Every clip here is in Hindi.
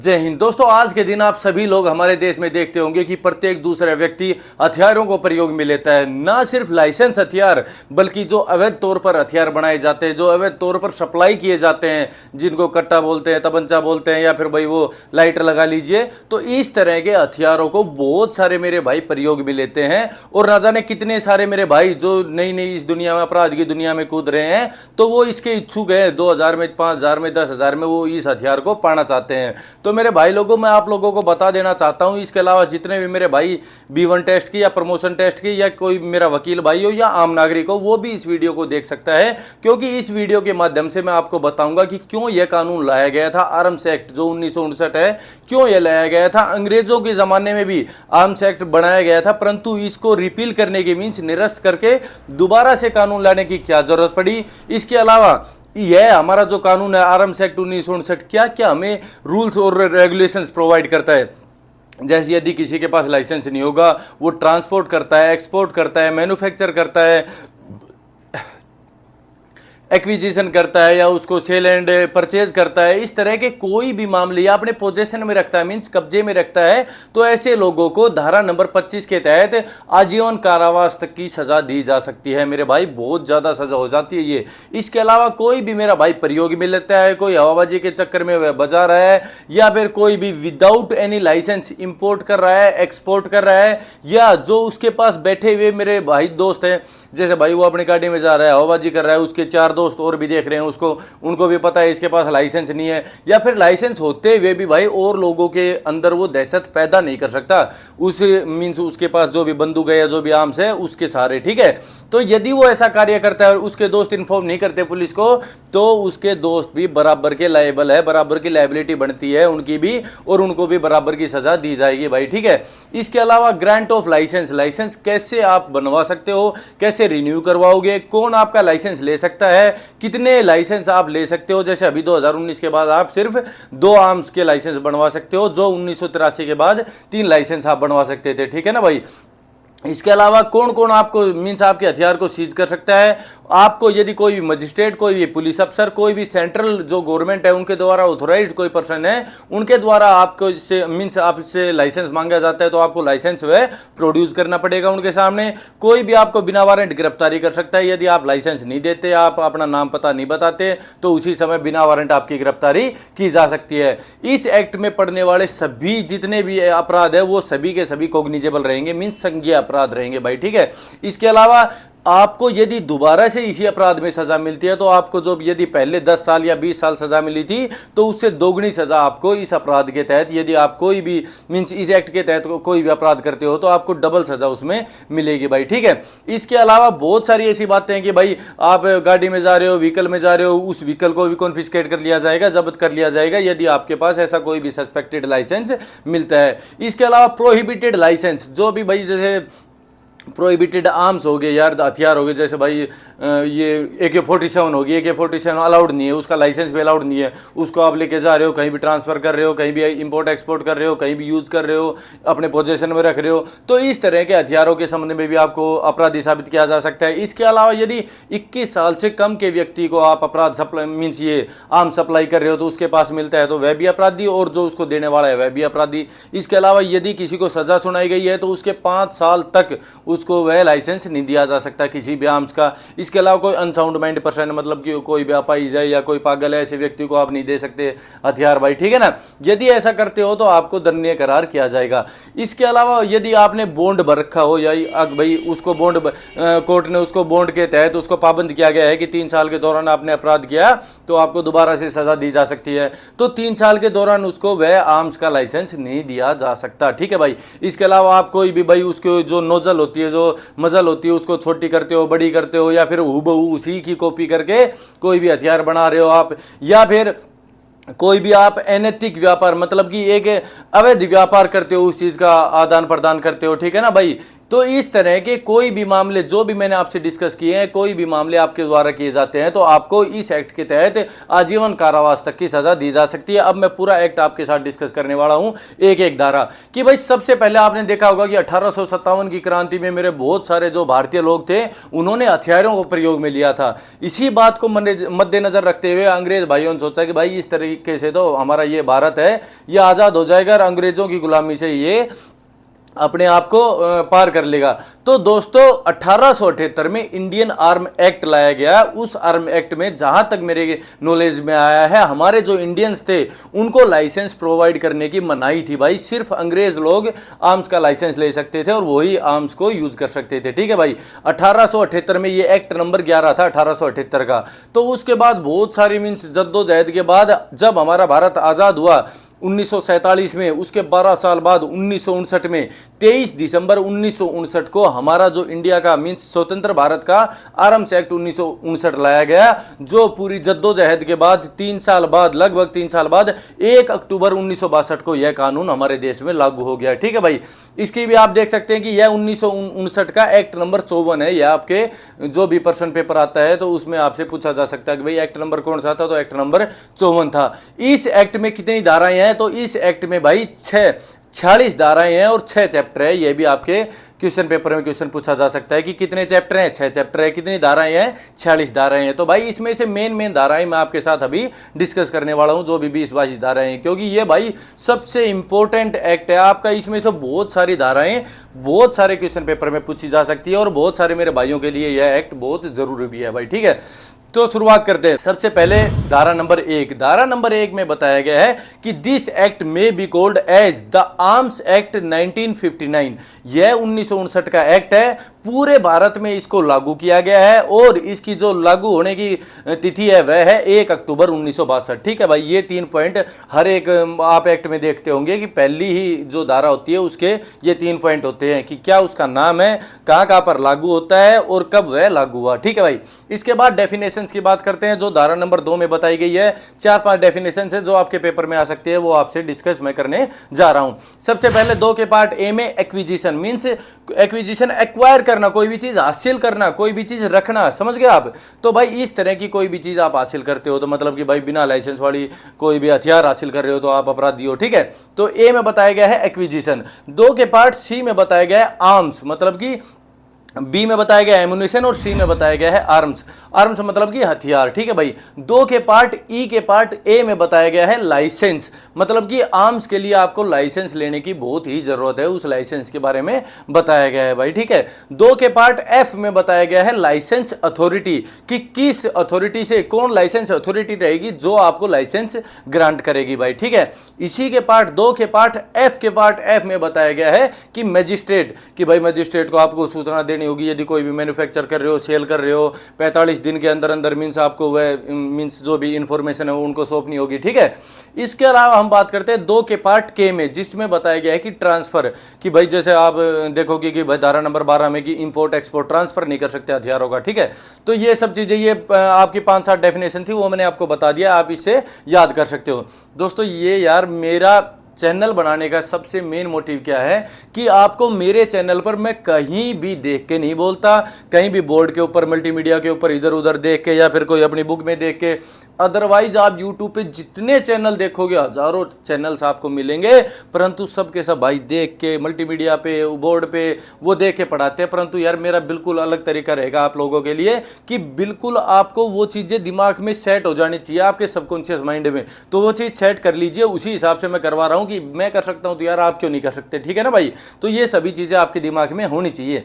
जय हिंद दोस्तों। आज के दिन आप सभी लोग हमारे देश में देखते होंगे कि प्रत्येक दूसरा व्यक्ति हथियारों को प्रयोग में लेता है। ना सिर्फ लाइसेंस हथियार बल्कि जो अवैध तौर पर हथियार बनाए जाते हैं, जो अवैध तौर पर सप्लाई किए जाते हैं, जिनको कट्टा बोलते हैं, तबंचा बोलते हैं या फिर भाई वो लाइटर लगा लीजिए, तो इस तरह के हथियारों को बहुत सारे मेरे भाई प्रयोग में लेते हैं। और ना जाने कितने सारे मेरे भाई जो नई नई इस दुनिया में, अपराध की दुनिया में कूद रहे हैं, तो वो इसके इच्छुक है। 2000 में, 5000 में, 10,000 में वो इस हथियार को पाना चाहते हैं। तो मेरे भाई लोगों, मैं आप लोगों को बता देना चाहता हूं, इसके अलावा जितने भी मेरे भाई B1 टेस्ट की या प्रमोशन टेस्ट की या कोई मेरा वकील भाई हो या आम नागरिक हो, वो भी इस वीडियो को देख सकता है, क्योंकि इस वीडियो के माध्यम से मैं आपको बताऊंगा कि क्यों यह कानून लाया गया था। आर्म्स एक्ट जो 1959 है, क्यों यह लाया गया था। अंग्रेजों के जमाने में भी आर्म्स एक्ट बनाया गया था, परंतु इसको रिपील करने के मीन्स निरस्त करके दोबारा से कानून लाने की क्या जरूरत पड़ी। इसके अलावा यह हमारा जो कानून है आर्म्स एक्ट 1959 क्या क्या हमें रूल्स और रेगुलेशंस प्रोवाइड करता है। जैसे यदि किसी के पास लाइसेंस नहीं होगा, वो ट्रांसपोर्ट करता है, एक्सपोर्ट करता है, मैन्युफैक्चर करता है, एक्विजिशन करता है या उसको सेल एंड परचेज करता है, इस तरह के कोई भी मामले या अपने पोजेशन में रखता है, मींस कब्जे में रखता है, तो ऐसे लोगों को धारा नंबर 25 के तहत आजीवन कारावास तक की सजा दी जा सकती है। मेरे भाई बहुत ज्यादा सजा हो जाती है ये। इसके अलावा कोई भी मेरा भाई प्रयोग में लेता है, कोई हवाबाजी के चक्कर में वह बजा रहा है, या फिर कोई भी विदाउट एनी लाइसेंस इंपोर्ट कर रहा है, एक्सपोर्ट कर रहा है, या जो उसके पास बैठे हुए मेरे भाई दोस्त हैं, जैसे भाई वो अपनी गाड़ी में जा रहा है, हवाबाजी कर रहा है, उसके 4 दोस्त और भी देख रहे हैं उसको, उनको भी पता है इसके पास लाइसेंस नहीं है, या फिर लाइसेंस होते हुए भी भाई और लोगों के अंदर वो दहशत पैदा नहीं कर सकता, उस मींस उसके पास जो भी बंदूक है या जो भी आर्म्स है उसके सहारे, ठीक है। तो यदि वो ऐसा कार्य करता है और उसके दोस्त इन्फॉर्म नहीं करते पुलिस को, तो उसके दोस्त भी बराबर के लायबल है, बराबर की लायबिलिटी बनती है उनकी भी, और उनको भी बराबर की सजा दी जाएगी भाई, ठीक है। इसके अलावा ग्रांट ऑफ लाइसेंस, लाइसेंस कैसे आप बनवा सकते हो, कैसे रिन्यू करवाओगे, कौन आपका लाइसेंस ले सकता है, कितने लाइसेंस आप ले सकते हो। जैसे अभी 2019 के बाद आप सिर्फ 2 आर्म्स के लाइसेंस बनवा सकते हो, जो 1983 के बाद 3 लाइसेंस आप बनवा सकते थे, ठीक है ना भाई। इसके अलावा कौन कौन आपको मींस आपके हथियार को सीज कर सकता है। आपको यदि कोई भी मजिस्ट्रेट, कोई भी पुलिस अफसर, कोई भी सेंट्रल जो गवर्नमेंट है उनके द्वारा ऑथोराइज्ड कोई पर्सन है, उनके द्वारा आपको इससे मींस आपसे लाइसेंस मांगा जाता है, तो आपको लाइसेंस वह प्रोड्यूस करना पड़ेगा उनके सामने। कोई भी आपको बिना वारंट गिरफ्तारी कर सकता है, यदि आप लाइसेंस नहीं देते, आप अपना नाम पता नहीं बताते, तो उसी समय बिना वारंट आपकी गिरफ्तारी की जा सकती है। इस एक्ट में पड़ने वाले सभी जितने भी अपराध है वो सभी के सभी कॉग्निजेबल रहेंगे, मींस संज्ञेय अपराध रहेंगे भाई, ठीक है। इसके अलावा आपको यदि दोबारा से इसी अपराध में सजा मिलती है, तो आपको जो यदि पहले 10 साल या 20 साल सजा मिली थी, तो उससे दोगुनी सजा आपको इस अपराध के तहत, यदि आप कोई भी मींस इस एक्ट के तहत कोई भी अपराध करते हो, तो आपको डबल सजा उसमें मिलेगी भाई, ठीक है। इसके अलावा बहुत सारी ऐसी बातें हैं कि भाई आप गाड़ी में जा रहे हो, व्हीकल में जा रहे हो, उस व्हीकल को भी कॉन्फिस्केट कर लिया जाएगा, जब्त कर लिया जाएगा, यदि आपके पास ऐसा कोई भी सस्पेक्टेड लाइसेंस मिलता है। इसके अलावा प्रोहिबिटेड लाइसेंस, जो भी भाई जैसे प्रोहिबिटेड आर्म्स हो गए यार, हथियार हो गए, जैसे भाई ये AK-47 होगी, AK-47 अलाउड नहीं है, उसका लाइसेंस भी अलाउड नहीं है, उसको आप लेके जा रहे हो, कहीं भी ट्रांसफर कर रहे हो, कहीं भी इंपोर्ट एक्सपोर्ट कर रहे हो, कहीं भी यूज कर रहे हो, अपने पोजेशन में रख रहे हो, तो इस तरह के हथियारों के संबंध में भी आपको अपराधी साबित किया जा सकता है। इसके अलावा यदि 21 साल से कम के व्यक्ति को आप अपराध सप्लाई मीन्स ये आर्म सप्लाई कर रहे हो, तो उसके पास मिलता है, तो वह भी अपराधी, और जो उसको देने वाला है वह भी अपराधी। इसके अलावा यदि किसी को सजा सुनाई गई है, तो उसके 5 साल तक उसको वह लाइसेंस नहीं दिया जा सकता किसी भी आर्म्स का। इसके अलावा कोई अनसाउंड माइंड पर्सन, मतलब कि कोई भी अपाहिज है या कोई पागल है, ऐसे व्यक्ति को आप नहीं दे सकते हथियार भाई, ठीक है ना। यदि ऐसा करते हो तो आपको दंडनीय करार किया जाएगा। इसके अलावा यदि आपने बॉन्ड भर रखा हो, या भाई उसको बॉन्ड कोर्ट ने उसको बॉन्ड के तहत उसको पाबंद किया गया है कि 3 साल के दौरान आपने अपराध किया तो आपको दोबारा से सजा दी जा सकती है, तो 3 साल के दौरान उसको वह आर्म्स का लाइसेंस नहीं दिया जा सकता, ठीक है भाई। इसके अलावा आप कोई भी भाई उसके जो नोजल होती है, जो मजल होती है, उसको छोटी करते हो, बड़ी करते हो, या फिर हूबहू उसी की कॉपी करके कोई भी हथियार बना रहे हो आप, या फिर कोई भी आप अनैतिक व्यापार, मतलब कि एक अवैध व्यापार करते हो, उस चीज का आदान प्रदान करते हो, ठीक है ना भाई। तो इस तरह के कोई भी मामले जो भी मैंने आपसे डिस्कस किए हैं, कोई भी मामले आपके द्वारा किए जाते हैं तो आपको इस एक्ट के तहत आजीवन कारावास तक की सजा दी जा सकती है। अब मैं पूरा एक्ट आपके साथ डिस्कस करने वाला हूं एक एक धारा। कि भाई सबसे पहले आपने देखा होगा कि 1857 की क्रांति में मेरे बहुत सारे जो भारतीय लोग थे उन्होंने हथियारों को प्रयोग में लिया था। इसी बात को मद्देनजर रखते हुए अंग्रेज भाइयों ने सोचा कि भाई इस तरीके से तो हमारा ये भारत है ये आजाद हो जाएगा और अंग्रेजों की गुलामी से ये अपने आप को पार कर लेगा। तो दोस्तों 1878 में इंडियन आर्म एक्ट लाया गया। उस आर्म एक्ट में जहां तक मेरे नॉलेज में आया है हमारे जो इंडियंस थे उनको लाइसेंस प्रोवाइड करने की मनाही थी भाई। सिर्फ अंग्रेज लोग आर्म्स का लाइसेंस ले सकते थे और वही आर्म्स को यूज कर सकते थे। ठीक है भाई, 1878 में ये एक्ट नंबर 11 था 1878 का। तो उसके बाद बहुत सारी मीन्स जद्दोजहद के बाद जब हमारा भारत आजाद हुआ 1947 में, उसके 12 साल बाद 1959 में 23 दिसंबर 1959 को हमारा जो इंडिया का मीन्स स्वतंत्र भारत का आर्म्स एक्ट 1959 लाया गया, जो पूरी जद्दोजहद के बाद 3 साल बाद, लगभग 3 साल बाद 1 अक्टूबर 1962 को यह कानून हमारे देश में लागू हो गया। ठीक है भाई, इसकी भी आप देख सकते हैं कि यह 1959 का एक्ट नंबर 54 है। यह आपके जो भी पर्सन पेपर आता है तो उसमें आपसे पूछा जा सकता है कि भाई एक्ट नंबर कौन सा था, तो एक्ट नंबर 54 था। इस एक्ट में कितनी धाराएं हैं, तो इस एक्ट में भाई 46 धाराएं हैं और 6 चैप्टर है। यह भी आपके क्वेश्चन पेपर में क्वेश्चन पूछा जा सकता है कि कितने चैप्टर हैं, 6 चैप्टर है। कितनी धाराएं हैं, 46 धाराएं हैं। तो भाई इसमें से मेन धाराएं मैं आपके साथ अभी डिस्कस करने वाला हूं, जो भी 20-22 धाराएं हैं, क्योंकि ये भाई सबसे इंपॉर्टेंट एक्ट है आपका। इसमें से बहुत सारी धाराएं बहुत सारे क्वेश्चन पेपर में पूछी जा सकती है और बहुत सारे मेरे भाइयों के लिए यह एक्ट बहुत जरूरी भी है भाई। ठीक है, तो शुरुआत करते हैं। सबसे पहले धारा नंबर 1। धारा नंबर 1 में बताया गया है कि दिस एक्ट में be called as the arms act 1959। यह 1959 का एक्ट है, पूरे भारत में इसको लागू किया गया है और इसकी जो लागू होने की तिथि है वह है 1 अक्टूबर 1962। ठीक है भाई, ये 3 पॉइंट हर एक आप एक्ट में देखते होंगे कि पहली ही जो धारा होती है उसके ये 3 पॉइंट होते हैं कि क्या उसका नाम है, कहां पर लागू होता है और कब वह लागू हुआ। ठीक है भाई, इसके बाद डेफिनेशन की बात करते हैं जो धारा नंबर 2 में बताई गई है। 4-5 डेफिनेशन है जो आपके पेपर में आ सकती है, वो आपसे डिस्कस मैं करने जा रहा हूं। सबसे पहले 2 के पार्ट ए में एक्विजिशन मींस एक्विजिशन, एक्वायर करना, कोई भी चीज हासिल करना, कोई भी चीज रखना, समझ गए आप। तो भाई इस तरह की कोई भी चीज आप हासिल करते हो तो मतलब कि भाई बिना लाइसेंस वाली कोई भी हथियार हासिल कर रहे हो तो आप अपराधी हो। ठीक है, तो ए में बताया गया है एक्विजिशन। 2 के पार्ट सी में बताया गया है आर्म्स, मतलब कि बी में बताया गया है एमुनिशन और सी में बताया गया है आर्म्स। आर्म्स मतलब कि हथियार। ठीक है भाई, 2 के पार्ट ई के पार्ट ए में बताया गया है लाइसेंस, मतलब कि आर्म्स के लिए आपको लाइसेंस लेने की बहुत ही जरूरत है, उस लाइसेंस के बारे में बताया गया है भाई। ठीक है, 2 के पार्ट एफ में बताया गया है लाइसेंस अथॉरिटी, कि किस अथॉरिटी से, कौन लाइसेंस अथॉरिटी रहेगी जो आपको लाइसेंस ग्रांट करेगी भाई। ठीक है, इसी के पार्ट 2 के पार्ट एफ के पार्ट एफ में बताया गया है कि मजिस्ट्रेट, कि भाई मजिस्ट्रेट को आपको सूचना देनी होगी यदि कोई भी मैन्युफैक्चर कर रहे हो, सेल कर रहे हो, 45 दिन के अंदर अंदर मींस आपको वह मींस जो भी इंफॉर्मेशन है वो उनको सौंपनी होगी। ठीक है, इसके अलावा हम बात करते हैं 2 के पार्ट के में, जिसमें बताया गया है कि ट्रांसफर, कि भाई जैसे आप देखोगे कि भाई धारा नंबर 12 में कि इंपोर्ट एक्सपोर्ट ट्रांसफर नहीं कर सकते हथियारों का। ठीक है, तो ये सब चीजें, ये आपकी 5-7 डेफिनेशन थी, वो मैंने आपको बता दिया, आप इससे याद कर सकते हो। दोस्तों ये यार मेरा चैनल बनाने का सबसे मेन मोटिव क्या है कि आपको मेरे चैनल पर मैं कहीं भी देख के नहीं बोलता, कहीं भी बोर्ड के ऊपर, मल्टीमीडिया के ऊपर इधर उधर देख के या फिर कोई अपनी बुक में देख के। अदरवाइज आप YouTube पे जितने चैनल देखोगे, हजारों चैनल्स आपको मिलेंगे, परंतु सबके सब भाई देख के मल्टीमीडिया पे, बोर्ड पे वो देख के पढ़ाते हैं। परंतु यार मेरा बिल्कुल अलग तरीका रहेगा आप लोगों के लिए कि बिल्कुल आपको वो चीजें दिमाग में सेट हो जानी चाहिए, आपके सबकॉन्शियस माइंड में, तो वो चीज सेट कर लीजिए। उसी हिसाब से मैं करवा रहा हूं कि मैं कर सकता हूं तो यार आप क्यों नहीं कर सकते। ठीक है ना भाई, तो ये सभी चीजें आपके दिमाग में होनी चाहिए।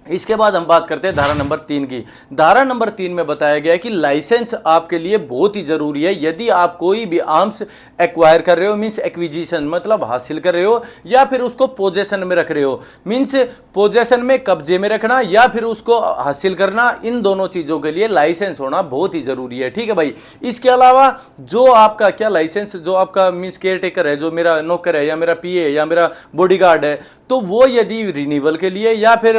इसके बाद हम बात करते हैं धारा नंबर 3 की। धारा नंबर 3 में बताया गया है कि लाइसेंस आपके लिए बहुत ही जरूरी है। यदि आप कोई भी आर्म्स एक्वायर कर रहे हो, मींस एक्विजिशन मतलब हासिल कर रहे हो, या फिर उसको पोजेशन में रख रहे हो, मींस पोजेशन में कब्जे में रखना या फिर उसको हासिल करना, इन दोनों चीजों के लिए लाइसेंस होना बहुत ही जरूरी है। ठीक है भाई, इसके अलावा जो आपका क्या लाइसेंस, जो आपका मींस केयर टेकर है, जो मेरा नौकर है या मेरा पीए या मेरा बॉडीगार्ड है, तो वो यदि रिन्यूअल के लिए या फिर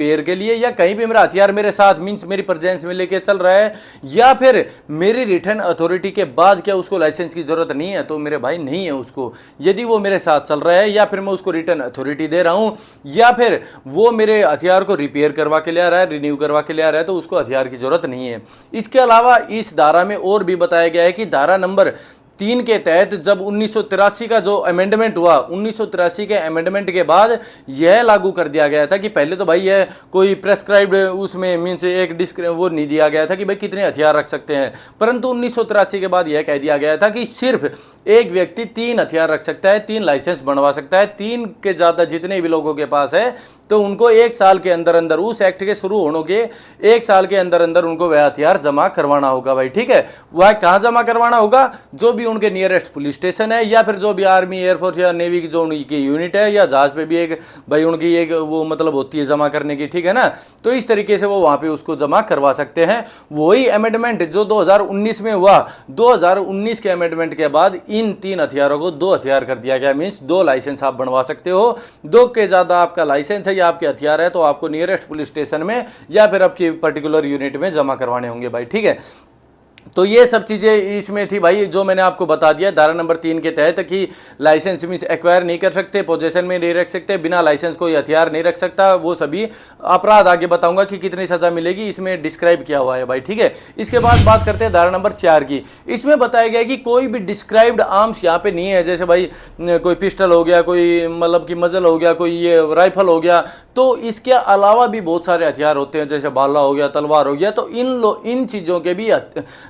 रिपेयर के लिए, या कहीं भी मेरा हथियार मेरे साथ मींस मेरी प्रेजेंस में लेके चल रहा है, या फिर मेरी रिटर्न अथॉरिटी के बाद क्या उसको लाइसेंस की जरूरत नहीं है, तो मेरे भाई नहीं है उसको। यदि वो मेरे साथ चल रहा है, या फिर मैं उसको रिटर्न अथॉरिटी दे रहा हूं, या फिर वो मेरे हथियार को रिपेयर करवा के ले आ रहा है, रिन्यू करवा के ले आ रहा है, तो उसको हथियार की जरूरत नहीं है। इसके अलावा इस धारा में और भी बताया गया है कि धारा नंबर 3 के तहत जब 1983 का जो अमेंडमेंट हुआ, 1983 के अमेंडमेंट के बाद यह लागू कर दिया गया था कि पहले तो भाई यह कोई प्रेस्क्राइब्ड उसमें मीन्स एक वो नहीं दिया गया था कि भाई कितने हथियार रख सकते हैं, परंतु 1983 के बाद यह कह दिया गया था कि सिर्फ एक व्यक्ति 3 हथियार रख सकता है, 3 लाइसेंस बनवा सकता है। 3 के ज्यादा जितने भी लोगों के पास है तो उनको 1 साल के अंदर अंदर, उस एक्ट के शुरू होने के 1 साल के अंदर अंदर उनको वह हथियार जमा करवाना होगा भाई, ठीक है। वह कहां जमा करवाना होगा? जो भी उनके नियरेस्ट पुलिस स्टेशन है, या फिर जो भी आर्मी, एयरफोर्स या नेवी की जो उनकी यूनिट है, या जहाज पे भी एक भाई उनकी एक वो मतलब होती है जमा करने की, ठीक है ना। तो इस तरीके से वो वहां पे उसको जमा करवा सकते हैं। वही अमेंडमेंट जो 2019 में हुआ, 2019 के अमेंडमेंट के बाद इन 3 हथियारों को 2 हथियार कर दिया गया, मीन्स 2 लाइसेंस आप बनवा सकते हो। 2 के ज्यादा आपका लाइसेंस है या आपके हथियार है तो आपको नियरेस्ट पुलिस स्टेशन में या फिर आपकी पर्टिकुलर यूनिट में जमा करवाने होंगे भाई, ठीक है। तो ये सब चीज़ें इसमें थी भाई, जो मैंने आपको बता दिया धारा नंबर 3 के तहत कि लाइसेंस मीन्स एक्वायर नहीं कर सकते, पोजेशन में नहीं रख सकते, बिना लाइसेंस कोई हथियार नहीं रख सकता, वो सभी अपराध आगे बताऊंगा कि कितनी सजा मिलेगी, इसमें डिस्क्राइब किया हुआ है भाई, ठीक है। इसके बाद बात करते हैं धारा नंबर 4 की। इसमें बताया गया कि कोई भी डिस्क्राइब्ड आर्म्स यहाँ पे नहीं है, जैसे भाई कोई पिस्टल हो गया, कोई मतलब कि मजल हो गया, कोई ये राइफल हो गया, तो इसके अलावा भी बहुत सारे हथियार होते हैं, जैसे भाला हो गया, तलवार हो गया। तो इन चीज़ों के भी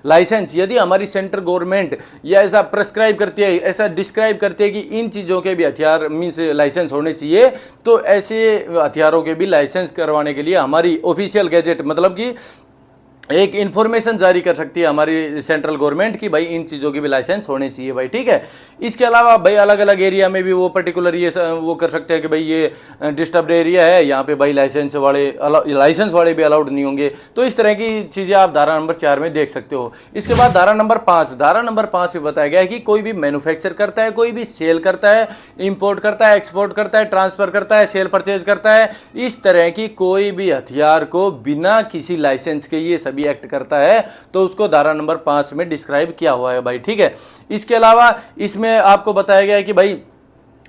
लाइसेंस यदि हमारी सेंट्रल गवर्नमेंट या ऐसा प्रेस्क्राइब करती है, ऐसा डिस्क्राइब करती है कि इन चीज़ों के भी हथियार मीन्स लाइसेंस होने चाहिए, तो ऐसे हथियारों के भी लाइसेंस करवाने के लिए हमारी ऑफिशियल गैजेट मतलब कि एक इंफॉर्मेशन जारी कर सकती है हमारी सेंट्रल गवर्नमेंट की भाई इन चीज़ों की भी लाइसेंस होने चाहिए भाई, ठीक है। इसके अलावा भाई अलग अलग एरिया में भी वो पर्टिकुलर ये वो कर सकते हैं कि भाई ये डिस्टर्ब्ड एरिया है, यहाँ पे भाई लाइसेंस वाले भी अलाउड नहीं होंगे। तो इस तरह की चीज़ें आप धारा नंबर 4 में देख सकते हो। इसके बाद धारा नंबर 5 में बताया गया है कि कोई भी मैन्युफैक्चर करता है, कोई भी सेल करता है, इंपोर्ट करता है, एक्सपोर्ट करता है, ट्रांसफर करता है, सेल परचेज करता है, इस तरह की कोई भी हथियार को बिना किसी लाइसेंस के ये सभी एक्ट करता है तो उसको धारा नंबर 5 में डिस्क्राइब किया हुआ है भाई, ठीक है। इसके अलावा इसमें आपको बताया गया है कि भाई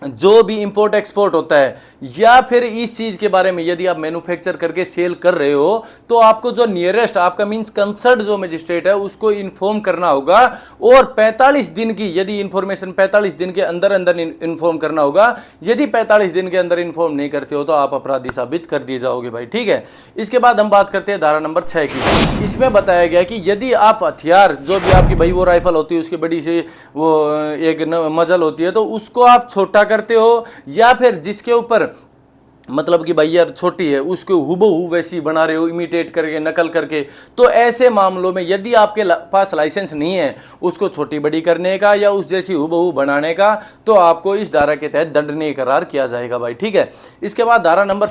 जो भी इंपोर्ट एक्सपोर्ट होता है या फिर इस चीज के बारे में यदि आप मैन्युफैक्चर करके सेल कर रहे हो तो आपको जो नियरेस्ट आपका मींस कंसर्न जो मजिस्ट्रेट है उसको इन्फॉर्म करना होगा, और 45 दिन की यदि इंफॉर्मेशन 45 दिन के अंदर अंदर इन्फॉर्म करना होगा। यदि 45 दिन के अंदर इन्फॉर्म नहीं करते हो तो आप अपराधी साबित कर दिए जाओगे भाई, ठीक है। इसके बाद हम बात करते हैं धारा नंबर 6 की। इसमें बताया गया कि यदि आप हथियार जो भी आपकी भाई वो राइफल होती है उसकी बड़ी सी वो एक मजल होती है तो उसको आप छोटा करते हो, या फिर जिसके ऊपर मतलब कि भाई यार छोटी है उसको हुबहू वैसी बना रहे हो, इमिटेट करके नकल करके, तो ऐसे मामलों में यदि आपके पास लाइसेंस नहीं है उसको छोटी बड़ी करने का या उस जैसी हुबहू बनाने का, तो आपको इस धारा के तहत दंडनीय करार किया जाएगा भाई, ठीक है। इसके बाद धारा नंबर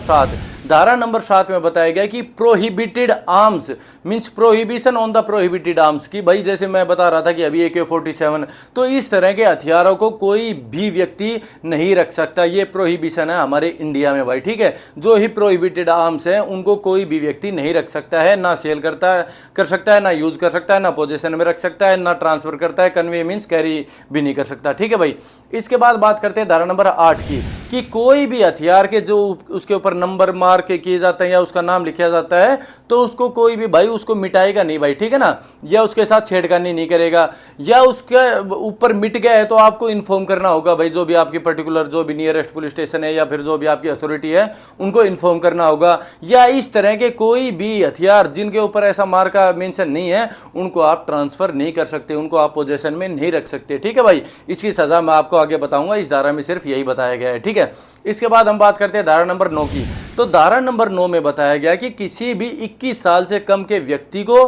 7 में बताया गया कि prohibited arms means prohibition on the prohibited arms की भाई जैसे मैं बता रहा था कि अभी AK-47, तो इस तरह के हथियारों को कोई भी व्यक्ति नहीं रख सकता, ये प्रोहिबिशन है हमारे इंडिया में भाई, ठीक है। जो ही प्रोहिबिटेड आर्म्स हैं उनको कोई भी व्यक्ति नहीं रख सकता है, ना सेल कर सकता है, ना यूज कर सकता है, ना पोजीशन में रख सकता है, ना ट्रांसफर करता है, कन्वे मींस कैरी भी नहीं कर सकता, ठीक है भाई। इसके बाद बात करते हैं धारा नंबर 8 की कि कोई भी हथियार के जो उसके ऊपर नंबर मार्क किए जाते हैं या उसका नाम लिखा जाता है तो उसको कोई भी भाई उसको मिटाएगा नहीं भाई, ठीक है ना, या उसके साथ छेड़खानी नहीं करेगा, या उसके ऊपर मिट गया है तो आपको इन्फॉर्म करना होगा भाई, जो भी आपकी पर्टिकुलर जो भी नियरेस्ट पुलिस स्टेशन है या फिर जो भी आपकी अथॉरिटी है उनको इन्फॉर्म करना होगा। या इस तरह के कोई भी हथियार जिनके ऊपर ऐसा मार्क का मेंशन नहीं है उनको आप ट्रांसफर नहीं कर सकते, उनको आप पोजेशन में नहीं रख सकते, ठीक है भाई। इसकी सजा मैं आपको आगे बताऊंगा, इस धारा में सिर्फ यही बताया गया है, ठीक है। इसके बाद हम बात करते हैं धारा नंबर 9 की। तो धारा नंबर 9 में बताया गया कि किसी भी 21 साल से कम के व्यक्ति को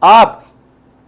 आप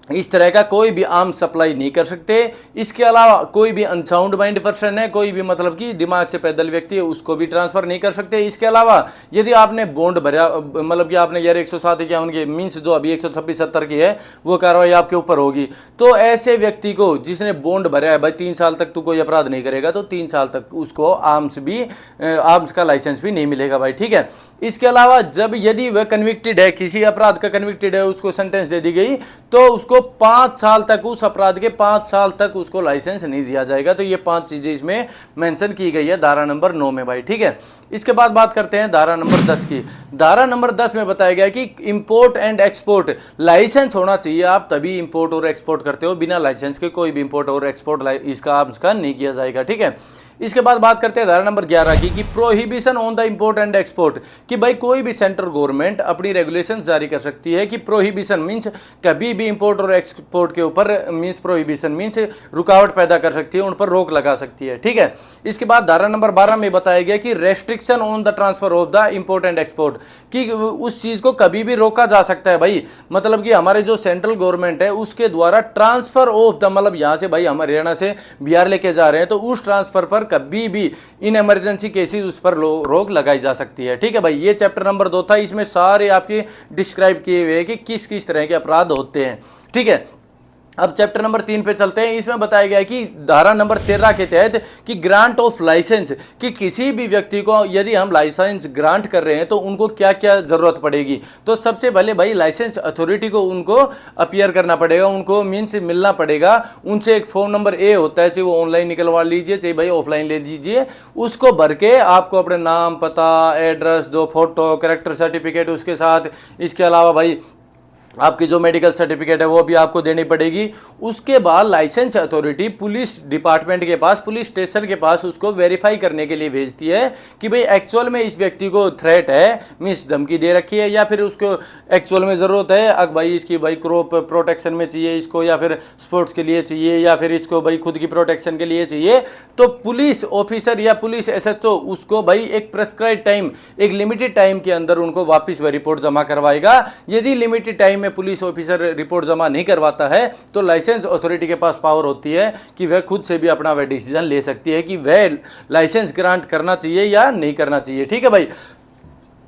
इस तरह का कोई भी आर्म सप्लाई नहीं कर सकते। इसके अलावा कोई भी अनसाउंड माइंड पर्सन है, कोई भी मतलब कि दिमाग से पैदल व्यक्ति है, उसको भी ट्रांसफर नहीं कर सकते। इसके अलावा यदि आपने बॉन्ड भरा, मतलब कि आपने यार 107 की मीन्स जो अभी 126-70 की है वो कार्रवाई आपके ऊपर होगी, तो ऐसे व्यक्ति को जिसने बॉन्ड भरा है भाई 3 साल तक तो कोई अपराध नहीं करेगा, तो 3 साल तक उसको आर्म्स का लाइसेंस भी नहीं मिलेगा भाई, ठीक है। इसके अलावा जब यदि वह कन्विक्टेड है, किसी अपराध का कन्विक्टेड है, उसको सेंटेंस दे दी गई, तो उसको 5 साल तक, उस अपराध के 5 साल तक उसको लाइसेंस नहीं दिया जाएगा। तो ये 5 चीजें इसमें मेंशन की गई है धारा नंबर 9 में भाई, ठीक है। इसके बाद बात करते हैं धारा नंबर 10 की। धारा नंबर 10 में बताया गया कि इंपोर्ट एंड एक्सपोर्ट लाइसेंस होना चाहिए, आप तभी इंपोर्ट और एक्सपोर्ट करते हो, बिना लाइसेंस के कोई भी इंपोर्ट और एक्सपोर्ट इसका नहीं किया जाएगा, ठीक है। इसके बाद बात करते हैं धारा नंबर 11 की कि prohibition on the import and export, कि भाई कोई भी सेंट्रल गवर्नमेंट अपनी रेगुलेशंस जारी कर सकती है कि प्रोहिबिशन मींस कभी भी इंपोर्ट और एक्सपोर्ट के ऊपर मींस प्रोहिबिशन मींस रुकावट पैदा कर सकती है, उन पर रोक लगा सकती है, ठीक है। इसके बाद धारा नंबर 12 में बताया गया कि restriction on the transfer of the import and export, कि उस चीज को कभी भी रोका जा सकता है भाई, मतलब कि हमारे जो सेंट्रल गवर्नमेंट है उसके द्वारा ट्रांसफर ऑफ द, मतलब यहां से भाई हम हरियाणा से बिहार लेके जा रहे हैं, तो उस ट्रांसफर पर कभी भी इन इमरजेंसी केसेस उस पर रोक लगाई जा सकती है, ठीक है भाई। ये चैप्टर नंबर 2 था, इसमें सारे आपके डिस्क्राइब किए हुए कि किस किस तरह के अपराध होते हैं, ठीक है। अब चैप्टर नंबर 3 पे चलते हैं। इसमें बताया गया है कि धारा नंबर 13 के तहत कि ग्रांट ऑफ लाइसेंस, कि किसी भी व्यक्ति को यदि हम लाइसेंस ग्रांट कर रहे हैं तो उनको क्या क्या जरूरत पड़ेगी। तो सबसे पहले भाई लाइसेंस अथॉरिटी को उनको अपीयर करना पड़ेगा, उनको मीन्स मिलना पड़ेगा, उनसे एक फॉर्म नंबर ए होता है, चाहे वो ऑनलाइन निकलवा लीजिए चाहे भाई ऑफलाइन ले लीजिए, उसको भर के आपको अपने नाम, पता, एड्रेस, 2 फोटो, कैरेक्टर सर्टिफिकेट उसके साथ, इसके अलावा भाई आपकी जो मेडिकल सर्टिफिकेट है वो भी आपको देनी पड़ेगी। उसके बाद लाइसेंस अथॉरिटी पुलिस डिपार्टमेंट के पास, पुलिस स्टेशन के पास उसको वेरीफाई करने के लिए भेजती है कि भाई एक्चुअल में इस व्यक्ति को थ्रेट है, मीन्स धमकी दे रखी है, या फिर उसको एक्चुअल में ज़रूरत है, अब भाई इसकी भाई क्रॉप प्रोटेक्शन में चाहिए इसको, या फिर स्पोर्ट्स के लिए चाहिए, या फिर इसको भाई खुद की प्रोटेक्शन के लिए चाहिए, तो पुलिस ऑफिसर या पुलिस SHO उसको भाई एक प्रेस्क्राइब टाइम, एक लिमिटेड टाइम के अंदर उनको वापस वह रिपोर्ट जमा करवाएगा। यदि limited time police officer report जमा नहीं करवाता है तो लाइसेंस अथॉरिटी के पास पावर होती है कि वह खुद से भी अपना वह डिसीजन ले सकती है कि वह लाइसेंस ग्रांट करना चाहिए या नहीं करना चाहिए, ठीक है भाई,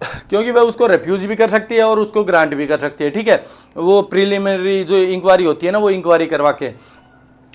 क्योंकि वह उसको रिफ्यूज भी कर सकती है और उसको ग्रांट भी कर सकती है, ठीक है। वो प्रीलिमिनरी जो इंक्वायरी होती है ना, वो इंक्वायरी करवा के।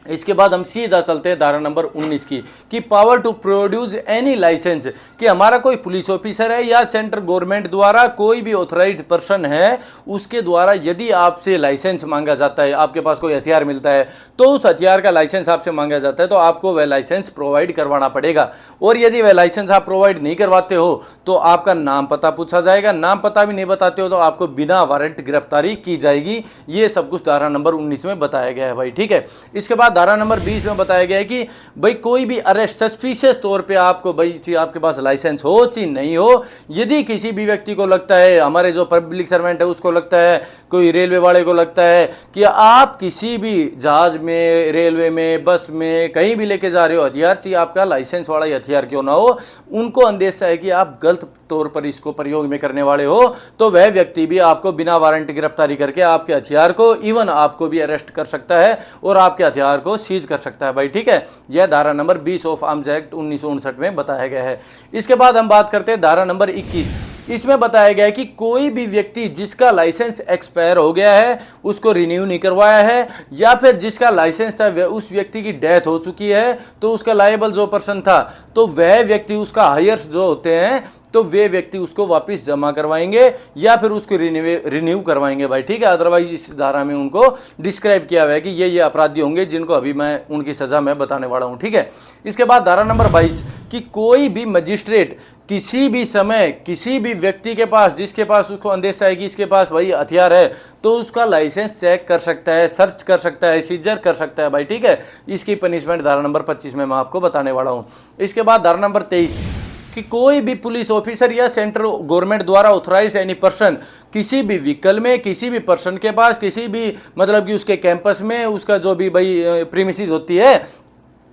इसके बाद हम सीधा चलते हैं धारा नंबर 19 की कि power to produce any license, कि हमारा कोई पुलिस ऑफिसर है या सेंट्रल गवर्नमेंट द्वारा कोई भी ऑथराइज्ड पर्सन है, उसके द्वारा यदि आपसे लाइसेंस मांगा जाता है, आपके पास कोई हथियार मिलता है तो उस हथियार का लाइसेंस आपसे मांगा जाता है, तो आपको वह लाइसेंस प्रोवाइड करवाना पड़ेगा। और यदि वह लाइसेंस आप प्रोवाइड नहीं करवाते हो तो आपका नाम पता पूछा जाएगा, नाम पता भी नहीं बताते हो तो आपको बिना वारंट गिरफ्तारी की जाएगी। ये सब कुछ धारा नंबर 19 में बताया गया है भाई, ठीक है। इसके बाद धारा नंबर 20 में बताया गया है कि भाई कोई भी अरेस्ट सस्पिशियस तौर पे आपको भाई आपके पास लाइसेंस हो चाहे नहीं हो, यदि किसी भी व्यक्ति को लगता है, हमारे जो पब्लिक सर्वेंट है उसको लगता है, कोई रेलवे वाले को लगता है कि आप किसी भी जहाज में, रेलवे में, बस में कहीं भी लेके जा रहे हो हथियार, चाहिए आपका लाइसेंस वाला ही हथियार क्यों ना हो, उनको अंदेशा है कि आप गलत तौर पर इसको प्रयोग में करने वाले हो, तो वह व्यक्ति भी आपको बिना वारंट गिरफ्तारी करके आपके हथियार को, इवन आपको भी अरेस्ट कर सकता है और आपके हथियार को सीज कर सकता है भाई, ठीक है। यह धारा नंबर 20 ऑफ आर्म्स एक्ट 1959 में बताया गया है। इसके बाद हम बात करते हैं धारा नंबर 21। इसमें बताया गया है कि कोई भी व्यक्ति जिसका लाइसेंस एक्सपायर हो गया है, उसको रिन्यू नहीं करवाया है, या फिर जिसका लाइसेंस था उस व्यक्ति की डेथ हो चुकी है, तो उसका लायबल जो पर्सन था, तो वह व्यक्ति, उसका हायर्स जो होते हैं, तो वे व्यक्ति उसको वापस जमा करवाएंगे या फिर उसको रिन्यू करवाएंगे भाई, ठीक है। अदरवाइज इस धारा में उनको डिस्क्राइब किया हुआ है कि ये अपराधी होंगे जिनको अभी मैं उनकी सजा मैं बताने वाला हूं, ठीक है। इसके बाद धारा नंबर 22 कि कोई भी मजिस्ट्रेट किसी भी समय किसी भी व्यक्ति के पास, जिसके पास उसको अंदेशा है कि इसके पास भाई हथियार है, तो उसका लाइसेंस चेक कर सकता है, सर्च कर सकता है, सीजर कर सकता है भाई, ठीक है। इसकी पनिशमेंट धारा नंबर 25 में मैं आपको बताने वाला हूं। इसके बाद धारा नंबर 23 कि कोई भी पुलिस ऑफिसर या सेंट्रल गवर्नमेंट द्वारा ऑथराइज्ड एनी पर्सन किसी भी व्हीकल में, किसी भी पर्सन के पास, किसी भी मतलब कि उसके कैंपस में, उसका जो भी भाई प्रीमिसेस होती है,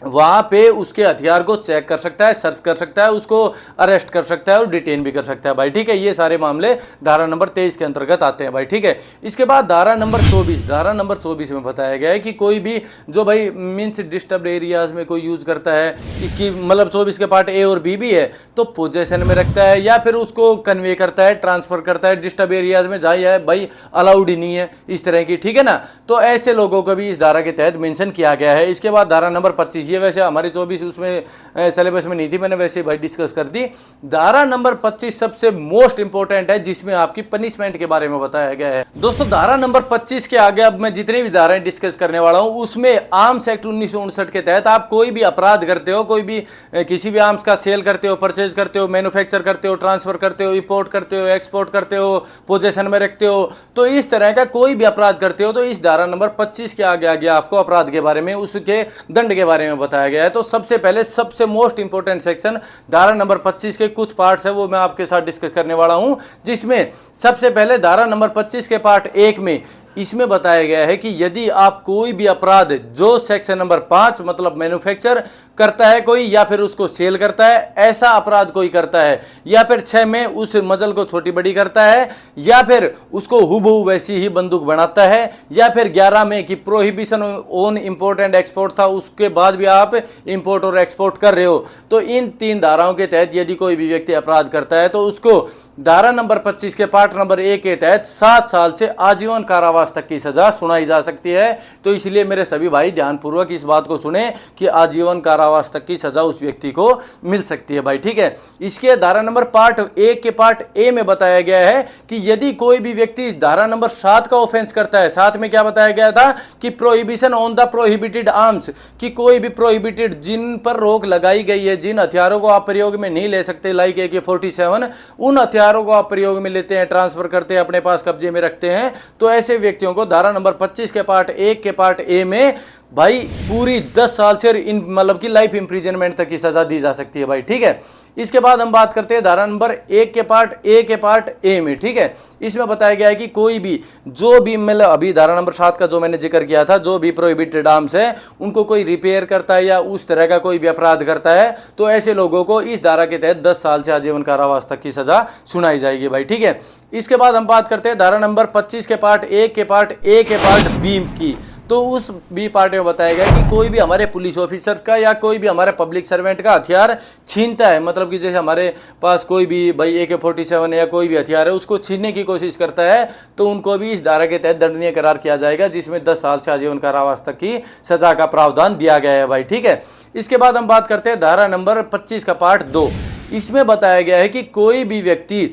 वहां पे उसके हथियार को चेक कर सकता है, सर्च कर सकता है, उसको अरेस्ट कर सकता है और डिटेन भी कर सकता है भाई, ठीक है। ये सारे मामले धारा नंबर 23 के अंतर्गत आते हैं भाई, ठीक है। इसके बाद धारा नंबर 24 में बताया गया है कि कोई भी जो भाई मीन्स डिस्टर्ब एरियाज में कोई यूज करता है, इसकी मतलब 24 के पार्ट ए और बी भी है, तो पोजेशन में रखता है या फिर उसको कन्वे करता है, ट्रांसफर करता है डिस्टर्ब एरियाज में, जहां यह भाई अलाउड ही नहीं है इस तरह की, ठीक है ना। तो ऐसे लोगों को भी इस धारा के तहत मेंशन किया गया है। इसके बाद धारा नंबर 25, ये वैसे हमारे 24 उसमें सिलेबस में नहीं थी, मैंने वैसे भाई डिस्कस कर दी। धारा नंबर 25 सबसे मोस्ट इंपॉर्टेंट है, जिसमें आपकी पनिशमेंट के बारे में बताया गया है। दोस्तों धारा नंबर 25 के आगे अब मैं जितनी भी धाराएं डिस्कस करने वाला हूं, उसमें आर्म्स एक्ट 1959 के तहत आप कोई भी अपराध करते हो, कोई भी किसी भी आर्म्स का सेल करते हो, परचेज करते हो, मैन्युफैक्चर करते हो, ट्रांसफर करते हो, इंपोर्ट करते हो, एक्सपोर्ट करते हो, पोजेशन में रखते हो, तो इस तरह का कोई भी अपराध करते हो तो इस धारा नंबर 25 के आगे आपको अपराध के बारे में, उसके दंड के बारे में बताया गया है। तो सबसे पहले सबसे मोस्ट इंपोर्टेंट सेक्शन धारा नंबर 25 के कुछ पार्ट्स है, वो मैं आपके साथ डिस्कस करने वाला हूं, जिसमें सबसे पहले धारा नंबर 25 के पार्ट 1 में इसमें बताया गया है कि यदि आप कोई भी अपराध जो सेक्शन नंबर 5 मतलब मैन्युफैक्चर करता है कोई, या फिर उसको सेल करता है, ऐसा अपराध कोई करता है, या फिर 6 में उस मजल को छोटी बड़ी करता है, या फिर उसको हुबहू वैसी ही बंदूक बनाता है, या फिर 11 में कि prohibition on import and export था, उसके बाद भी आप इंपोर्ट और एक्सपोर्ट कर रहे हो, तो इन 3 धाराओं के तहत यदि कोई भी व्यक्ति अपराध करता है तो उसको धारा नंबर 25 के पार्ट नंबर 1 के तहत 7 साल से आजीवन कारावास तक की सजा सुनाई जा सकती है। तो इसलिए मेरे सभी भाई ध्यानपूर्वक इस बात को सुने कि आजीवन कारावास तक की सजा उस व्यक्ति को मिल सकती है भाई, ठीक है। इसके धारा नंबर पार्ट 1 के पार्ट ए में बताया गया है कि यदि कोई भी व्यक्ति धारा नंबर 7 का ऑफेंस करता है, 7 में क्या बताया गया था कि prohibition on the prohibited arms, कि कोई भी प्रोहिबिटेड जिन पर रोक लगाई गई है, जिन हथियारों को आप प्रयोग में नहीं ले सकते लाइक AK-47, उन हथियारों को आप प्रयोग में लेते हैं, ट्रांसफर करते हैं, अपने पास कब्जे में रखते हैं, तो ऐसे व्यक्तियों को धारा नंबर 25 के पार्ट 1 के पार्ट ए में भाई पूरी 10 साल से मतलब की लाइफ इंप्रिजनमेंट तक की सजा दी जा सकती है भाई, ठीक है। इसके बाद हम बात करते हैं धारा नंबर 1 के पार्ट ए में, ठीक है। इसमें बताया गया है कि कोई भी जो भी मतलब अभी धारा नंबर 7 का जो मैंने जिक्र किया था, जो भी प्रोहिबिटेड आर्म्स है उनको कोई रिपेयर करता है या उस तरह का कोई भी अपराध करता है, तो ऐसे लोगों को इस धारा के तहत 10 साल से आजीवन कारावास तक की सजा सुनाई जाएगी भाई, ठीक है। इसके बाद हम बात करते हैं धारा नंबर 25 के पार्ट 1 के पार्ट ए के पार्ट बी की। तो उस बी पार्ट में बताया गया कि कोई भी हमारे पुलिस ऑफिसर का या कोई भी हमारे पब्लिक सर्वेंट का हथियार छीनता है, मतलब कि जैसे हमारे पास कोई भी भाई AK-47 या कोई भी हथियार है उसको छीनने की कोशिश करता है, तो उनको भी इस धारा के तहत दंडनीय करार किया जाएगा, जिसमें 10 साल से आजीवन कारावास तक की सजा का प्रावधान दिया गया है भाई, ठीक है। इसके बाद हम बात करते हैं धारा नंबर 25 का पार्ट 2। इसमें बताया गया है कि कोई भी व्यक्ति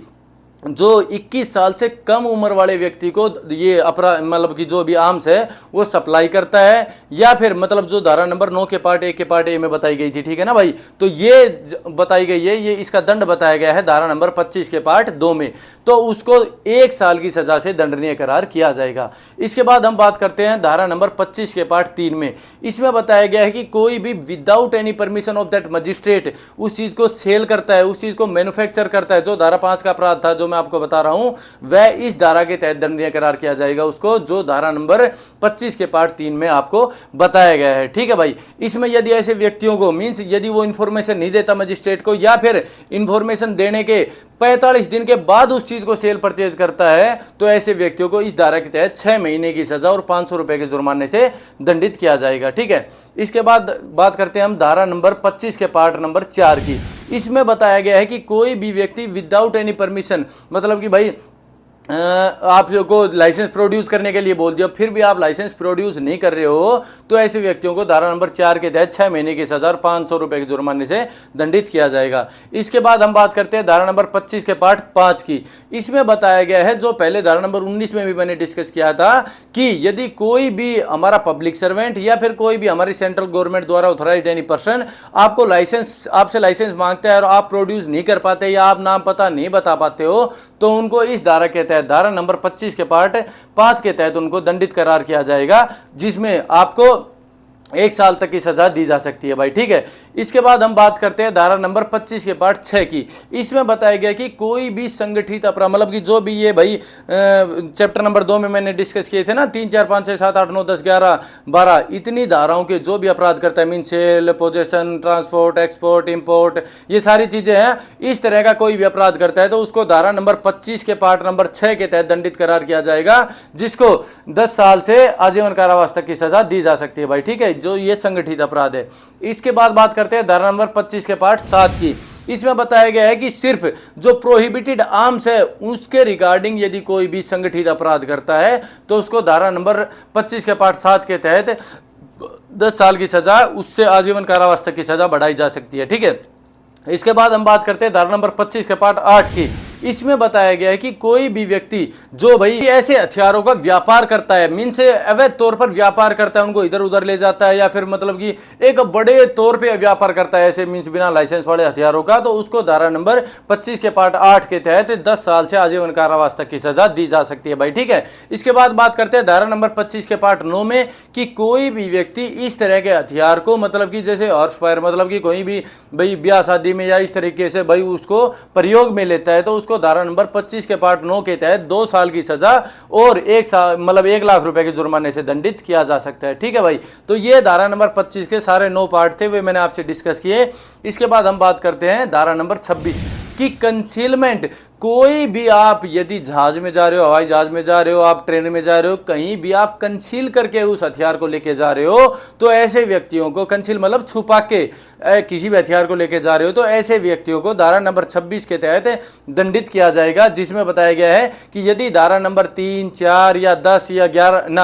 जो 21 साल से कम उम्र वाले व्यक्ति को ये अपराध मतलब कि जो भी आर्म्स है वो सप्लाई करता है, या फिर मतलब जो धारा नंबर 9 के पार्ट 1 के पार्ट ए में बताई गई थी, ठीक है ना भाई, तो ये बताई गई है, ये इसका दंड बताया गया है धारा नंबर 25 के पार्ट 2 में, तो उसको 1 साल की सजा से दंडनीय करार किया जाएगा। इसके बाद हम बात करते हैं धारा नंबर 25 के पार्ट 3 में। इसमें बताया गया है कि कोई भी without any permission of that magistrate उस चीज को सेल करता है, उस चीज को मैन्युफैक्चर करता है, जो धारा 5 का अपराध था जो मैं आपको बता रहा हूं, वह इस धारा के तहत दंडनीय करार किया जाएगा उसको, जो धारा नंबर 25 के पार्ट 3 में आपको बताया गया है, ठीक है भाई। इसमें यदि ऐसे व्यक्तियों को मींस यदि वो इंफॉर्मेशन नहीं देता मजिस्ट्रेट को, या फिर इंफॉर्मेशन देने के 45 दिन के बाद उस चीज को सेल परचेज करता है, तो ऐसे व्यक्तियों को इस धारा के तहत 6 महीने की सजा और 500 रुपए के जुर्माने से दंडित किया जाएगा, ठीक है। इसके बाद बात करते हैं हम धारा नंबर 25 के पार्ट नंबर 4 की। इसमें बताया गया है कि कोई भी व्यक्ति विदाउट एनी परमिशन, मतलब कि भाई आप को लाइसेंस प्रोड्यूस करने के लिए बोल दिया, फिर भी आप लाइसेंस प्रोड्यूस नहीं कर रहे हो, तो ऐसे व्यक्तियों को धारा नंबर 4 के तहत 6 महीने की सजा और 500 रुपए के जुर्माने से दंडित किया जाएगा। इसके बाद हम बात करते हैं धारा नंबर 25 के पार्ट 5 की। इसमें बताया गया है, जो पहले धारा नंबर 19 में भी मैंने डिस्कस किया था, कि यदि कोई भी हमारा पब्लिक सर्वेंट या फिर कोई भी हमारी सेंट्रल गवर्नमेंट द्वारा ऑथराइज्ड एनी पर्सन आपको लाइसेंस आपसे लाइसेंस मांगता है और आप प्रोड्यूस नहीं कर पाते या आप नाम पता नहीं बता पाते हो, तो उनको इस धारा के तहत धारा नंबर 25 के पार्ट 5 के तहत उनको दंडित करार किया जाएगा, जिसमें आपको 1 साल तक की सजा दी जा सकती है भाई, ठीक है। इसके बाद हम बात करते हैं धारा नंबर 25 के पार्ट 6 की। इसमें बताया गया कि कोई भी संगठित अपराध, मतलब कि जो भी ये भाई चैप्टर नंबर 2 में मैंने डिस्कस किए थे ना, 3, 4, 5, 6, 7, 8, 9, 10, 11, 12 इतनी धाराओं के जो भी अपराध करता है, mean sale, possession, transport, export, import, ये सारी चीजें हैं, इस तरह का कोई भी अपराध करता है तो उसको धारा नंबर 25 के पार्ट नंबर 6 के तहत दंडित करार किया जाएगा, जिसको 10 साल से आजीवन कारावास तक की सजा दी जा सकती है भाई, ठीक है, जो ये संगठित अपराध है। इसके बाद बात करते हैं धारा नंबर 25 के पार्ट 7 की। इसमें बताया गया है कि सिर्फ जो प्रोहिबिटेड आर्म्स है उसके रिगार्डिंग यदि कोई भी संगठित अपराध करता है तो उसको धारा नंबर 25 के पार्ट 7 के तहत 10 साल की सजा, उससे आजीवन कारावास तक की सजा बढ़ाई जा सकती है, ठीक है। इसके बाद हम बात करते हैं धारा नंबर 25 के पार्ट 8 की। इसमें बताया गया है कि कोई भी व्यक्ति जो भाई ऐसे हथियारों का व्यापार करता है, मीन से अवैध तौर पर व्यापार करता है, उनको इधर उधर ले जाता है, या फिर मतलब कि एक बड़े तौर पे व्यापार करता है ऐसे मीन्स बिना लाइसेंस वाले हथियारों का, तो उसको धारा नंबर 25 के पार्ट 8 के तहत 10 साल से आजीवन कारावास तक की सजा दी जा सकती है भाई, ठीक है। इसके बाद बात करते हैं धारा नंबर 25 के पार्ट 9 में कि कोई भी व्यक्ति इस तरह के हथियार को, मतलब कि जैसे हॉर्स फायर, मतलब कि कोई भी भाई ब्याह शादी में या इस तरीके से भाई उसको प्रयोग में लेता है तो उसको धारा नंबर 25 के पार्ट 9 के तहत 2 साल की सजा और 1 साल मतलब 1 लाख रुपए के जुर्माने से दंडित किया जा सकता है, ठीक है भाई। तो ये धारा नंबर 25 के सारे 9 पार्ट थे, वे मैंने आपसे डिस्कस किए। इसके बाद हम बात करते हैं धारा नंबर 26 की कंसीलमेंट। कोई भी आप यदि जहाज में जा रहे हो, हवाई जहाज में जा रहे हो, आप ट्रेन में जा रहे हो, कहीं भी आप कंसील करके उस हथियार को लेके जा रहे हो तो ऐसे व्यक्तियों को, कंसील मतलब छुपा के किसी भी हथियार को लेके जा रहे हो तो ऐसे व्यक्तियों को धारा नंबर 26 के तहत दंडित किया जाएगा, जिसमें बताया गया है कि यदि धारा नंबर 3, 4 या 10 या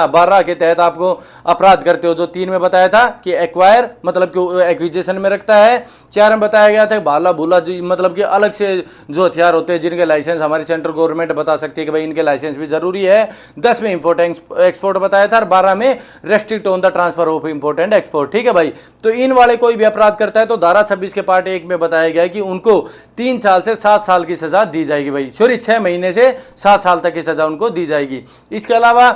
12 के तहत आपको अपराध करते हो, जो 3 में बताया था कि एक्वायर मतलब कि एक्विजिशन में रखता है, 4 में बताया गया था भाला भूला मतलब कि अलग से जो हथियार होते हैं जिनके लाइसेंस हमारी सेंट्रल गवर्नमेंट बता सकती है कि भाई इनके लाइसेंस भी जरूरी है, 10 में इंपोर्ट एक्सपोर्ट बताया था और 12 में restrict on the transfer of import and export, ठीक है भाई। तो इन वाले कोई भी अपराध करता है तो धारा 26 के पार्ट 1 में बताया गया है कि उनको 3 साल से 7 साल की सजा दी जाएगी भाई, सॉरी 6 महीने से 7 साल तक की सजा उनको दी जाएगी। इसके अलावा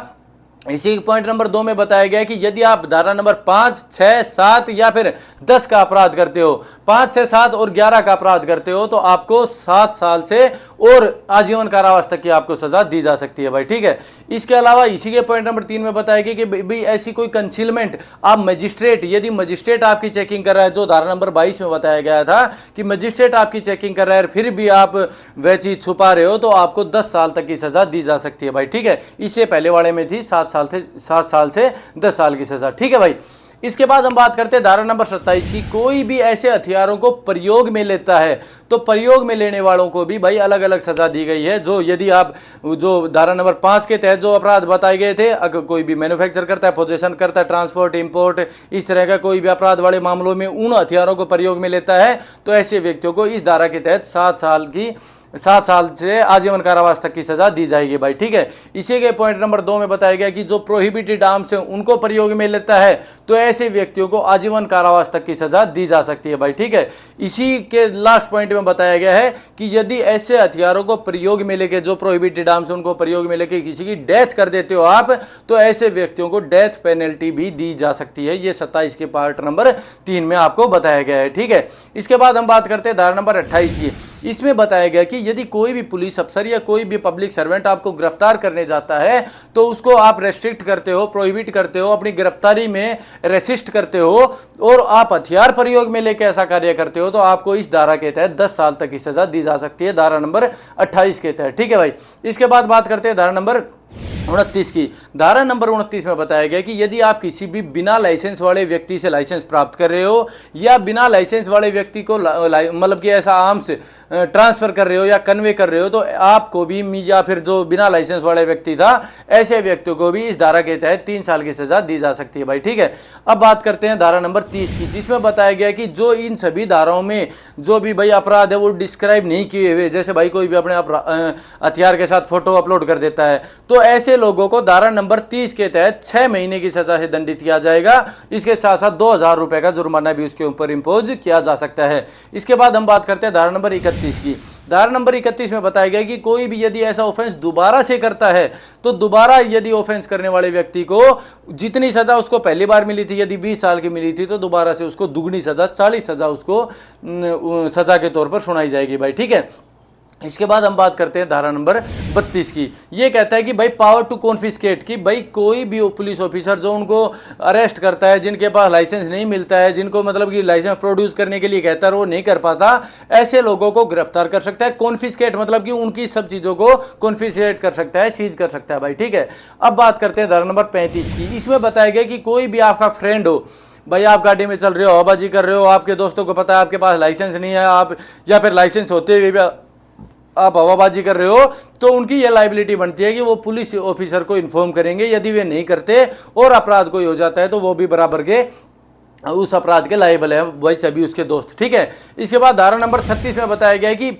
इसी पॉइंट नंबर 2 में बताया गया है कि यदि आप धारा नंबर 5, 6, 7 या फिर 10 का अपराध करते हो, 5, 6, 7 और 11 का अपराध करते हो तो आपको 7 साल से और आजीवन कारावास तक की आपको सजा दी जा सकती है भाई, ठीक है। इसके अलावा इसी के पॉइंट नंबर 3 में बताया गया कि भाई ऐसी कोई कंसीलमेंट आप मजिस्ट्रेट, यदि मजिस्ट्रेट आपकी चेकिंग कर रहा है, जो धारा नंबर 22 में बताया गया था कि मजिस्ट्रेट आपकी चेकिंग कर रहा है फिर भी आप वह चीज छुपा रहे हो तो आपको 10 साल तक की सजा दी जा सकती है भाई, ठीक है। इससे पहले वाले में थी 7 साल से 10 साल की सजा, ठीक है भाई। इसके बाद हम बात करते हैं धारा नंबर 27 की। कोई भी ऐसे हथियारों को प्रयोग में लेता है तो प्रयोग में लेने वालों को भी भाई अलग अलग सजा दी गई है। जो यदि आप जो धारा नंबर 5 के तहत जो अपराध बताए गए थे, अगर कोई भी मैन्युफैक्चर करता है, पोजेशन करता है, ट्रांसपोर्ट, इंपोर्ट, इस तरह का कोई भी अपराध वाले मामलों में उन हथियारों को प्रयोग में लेता है तो ऐसे व्यक्तियों को इस धारा के तहत 7 साल से आजीवन कारावास तक की सजा दी जाएगी भाई, ठीक है। इसी के पॉइंट नंबर 2 में बताया गया कि जो प्रोहिबिटेड आर्म्स है उनको प्रयोग में लेता है तो ऐसे व्यक्तियों को आजीवन कारावास तक की सजा दी जा सकती है भाई, ठीक है। इसी के लास्ट पॉइंट में बताया गया है कि यदि ऐसे हथियारों को प्रयोग में लेके, जो प्रोहिबिटेड आर्म्स उनको प्रयोग में लेके किसी की डेथ कर देते हो आप तो ऐसे व्यक्तियों को डेथ पेनल्टी भी दी जा सकती है। ये 27 के पार्ट नंबर 3 में आपको बताया गया है, ठीक है। इसके बाद हम बात करते हैं धारा नंबर 28 की। इसमें बताया गया कि यदि कोई भी पुलिस अफसर या कोई भी पब्लिक सर्वेंट आपको गिरफ्तार करने जाता है तो उसको आप रेस्ट्रिक्ट करते हो, प्रोहिबिट करते हो, अपनी गिरफ्तारी में रेसिस्ट करते हो और आप हथियार प्रयोग में लेकर ऐसा कार्य करते हो तो आपको इस धारा के तहत 10 साल तक की सजा दी जा सकती है, धारा नंबर 28 के तहत, ठीक है भाई। इसके बाद बात करते हैं धारा नंबर 29 की। धारा नंबर 29 में बताया गया कि यदि आप किसी भी बिना लाइसेंस वाले व्यक्ति से लाइसेंस प्राप्त कर रहे हो या बिना लाइसेंस वाले व्यक्ति को मतलब कि ऐसा आर्म्स ट्रांसफर कर रहे हो या कन्वे कर रहे हो तो आपको भी, या फिर जो बिना लाइसेंस वाले व्यक्ति था ऐसे व्यक्तियों को भी इस धारा के तहत 3 साल की सजा दी जा सकती है भाई, ठीक है। अब बात करते हैं धारा नंबर 30 की, जिसमें बताया गया कि जो इन सभी धाराओं में जो भी भाई अपराध है वो डिस्क्राइब नहीं किए हुए, जैसे भाई कोई भी अपने हथियार के साथ फोटो अपलोड कर देता है तो ऐसे लोगों को धारा नंबर 30 के तहत 6 महीने की सजा से दंडित किया जाएगा। इसके साथ साथ 2000 रुपए का जुर्माना भी उसके ऊपर इंपोज किया जा सकता है। इसके बाद हम बात करते हैं धारा नंबर 31 की। धारा नंबर 31 में बताया गया कि कोई भी यदि ऐसा ऑफेंस दोबारा से करता है तो दोबारा यदि ऑफेंस करने वाले व्यक्ति को जितनी सजा उसको पहली बार मिली थी, यदि 20 साल की मिली थी, तो दोबारा से उसको दुगनी सजा 40 सजा उसको सजा के तौर पर सुनाई जाएगी भाई। ठीक है, इसके बाद हम बात करते हैं धारा नंबर 32 की। ये कहता है कि भाई पावर टू कॉन्फिस्केट की भाई कोई भी पुलिस ऑफिसर जो उनको अरेस्ट करता है, जिनके पास लाइसेंस नहीं मिलता है, जिनको मतलब कि लाइसेंस प्रोड्यूस करने के लिए कहता है वो नहीं कर पाता, ऐसे लोगों को गिरफ्तार कर सकता है। कॉन्फिस्केट मतलब कि उनकी सब चीजों को कॉन्फिस्केट कर सकता है, सीज कर सकता है भाई। ठीक है, अब बात करते हैं धारा नंबर 35 की। इसमें बताया गया कि कोई भी आपका फ्रेंड हो, भाई आप गाड़ी में चल रहे हो, हवाबाजी कर रहे हो, आपके दोस्तों को पता है आपके पास लाइसेंस नहीं है, आप या फिर लाइसेंस होते हुए भी आप हवाबाजी कर रहे हो, तो उनकी यह लाइबिलिटी बनती है कि वो पुलिस ऑफिसर को इन्फॉर्म करेंगे। यदि वे नहीं करते और अपराध कोई हो जाता है तो वो भी बराबर के उस अपराध के लायबल है भाई सभी उसके दोस्त। ठीक है, इसके बाद धारा नंबर 36 में बताया गया है कि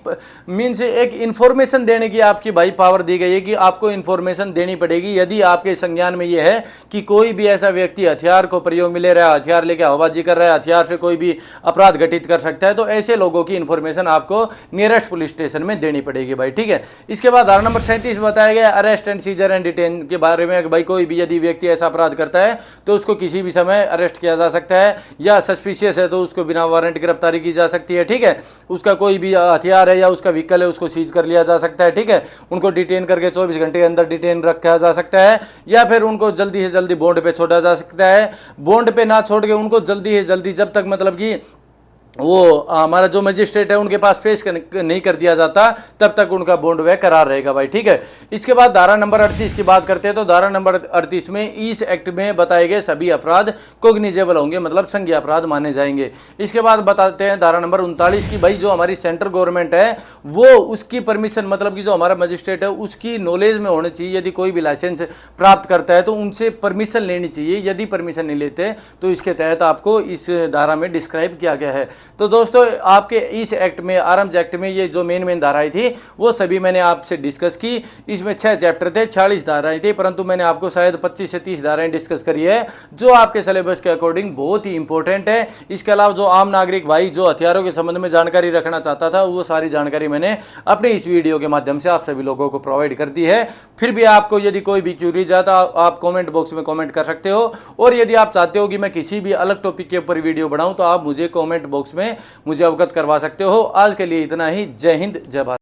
मीन्स एक इंफॉर्मेशन देने की आपकी भाई पावर दी गई है कि आपको इंफॉर्मेशन देनी पड़ेगी यदि आपके संज्ञान में यह है कि कोई भी ऐसा व्यक्ति हथियार को प्रयोग में ले रहा है, हथियार लेके हवाबाजी कर रहा है, हथियार से कोई भी अपराध घटित कर सकता है, तो ऐसे लोगों की इंफॉर्मेशन आपको नियरेस्ट पुलिस स्टेशन में देनी पड़ेगी भाई। ठीक है, इसके बाद धारा नंबर 37 में बताया गया arrest and seizure and detain के बारे में। भाई कोई भी यदि व्यक्ति ऐसा अपराध करता है तो उसको किसी भी समय अरेस्ट किया जा सकता है, या सस्पिशियस है तो उसको बिना वारंट गिरफ्तारी की जा सकती है। ठीक है, उसका कोई भी हथियार है या उसका व्हीकल है उसको सीज कर लिया जा सकता है। ठीक है, उनको डिटेन करके 24 घंटे के अंदर डिटेन रखा जा सकता है, या फिर उनको जल्दी से जल्दी बॉन्ड पे छोड़ा जा सकता है। बॉन्ड पे ना छोड़ के उनको जल्दी से जल्दी जब तक मतलब कि वो हमारा जो मजिस्ट्रेट है उनके पास पेश नहीं कर दिया जाता तब तक उनका बॉन्ड वह करार रहेगा भाई। ठीक है, इसके बाद धारा नंबर 38 की बात करते हैं। तो धारा नंबर 38 में इस एक्ट में बताए गए सभी अपराध कोग्निजेबल होंगे, मतलब संज्ञेय अपराध माने जाएंगे। इसके बाद बताते हैं धारा नंबर 39 की। भाई जो हमारी सेंट्रल गवर्नमेंट है वो उसकी परमिशन मतलब कि जो हमारा मजिस्ट्रेट है उसकी नॉलेज में होनी चाहिए। यदि कोई भी लाइसेंस प्राप्त करता है तो उनसे परमिशन लेनी चाहिए, यदि परमिशन नहीं लेते तो इसके तहत आपको इस धारा में डिस्क्राइब किया गया है। तो दोस्तों आपके इस एक्ट में, आर्म्स एक्ट में, ये जो मेन धाराएं थी वो सभी मैंने आपसे डिस्कस की। इसमें 6 चैप्टर थे, 46 धाराएं थी, परंतु मैंने आपको शायद 25 से 30 धाराएं डिस्कस करी है जो आपके सिलेबस के अकॉर्डिंग बहुत ही इंपॉर्टेंट है। इसके अलावा जो आम नागरिक भाई जो हथियारों के संबंध में जानकारी रखना चाहता था वो सारी जानकारी मैंने अपने इस वीडियो के माध्यम से आप सभी लोगों को प्रोवाइड कर दी है। फिर भी आपको यदि कोई भी क्यूरी जाता आप कॉमेंट बॉक्स में कॉमेंट कर सकते हो, और यदि आप चाहते हो कि मैं किसी भी अलग टॉपिक के ऊपर वीडियो बनाऊं तो आप मुझे कॉमेंट बॉक्स में मुझे अवगत करवा सकते हो। आज के लिए इतना ही। जय हिंद, जय भारत।